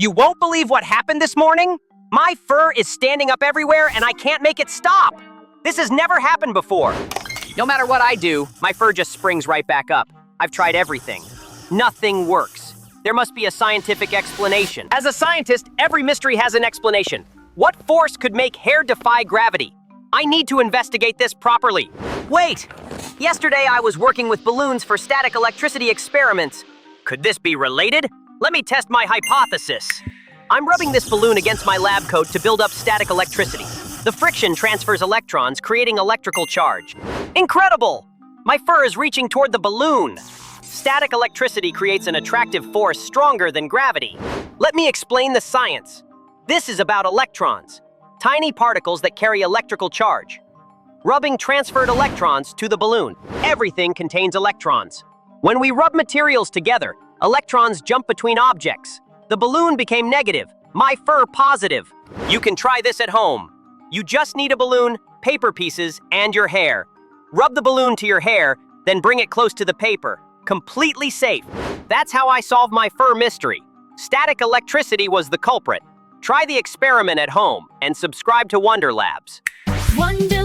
You won't believe what happened this morning? My fur is standing up everywhere and I can't make it stop. This has never happened before. No matter what I do, my fur just springs right back up. I've tried everything. Nothing works. There must be a scientific explanation. As a scientist, every mystery has an explanation. What force could make hair defy gravity? I need to investigate this properly. Wait! Yesterday I was working with balloons for static electricity experiments. Could this be related? Let me test my hypothesis. I'm rubbing this balloon against my lab coat to build up static electricity. The friction transfers electrons, creating electrical charge. Incredible! My fur is reaching toward the balloon. Static electricity creates an attractive force stronger than gravity. Let me explain the science. This is about electrons, tiny particles that carry electrical charge. Rubbing transferred electrons to the balloon. Everything contains electrons. When we rub materials together, electrons jump between objects. The balloon became negative, my fur positive. You can try this at home. You just need a balloon, paper pieces, and your hair. Rub the balloon to your hair, then bring it close to the paper. Completely safe. That's how I solved my fur mystery. Static electricity was the culprit. Try the experiment at home and subscribe to Wonder Labs. Wonder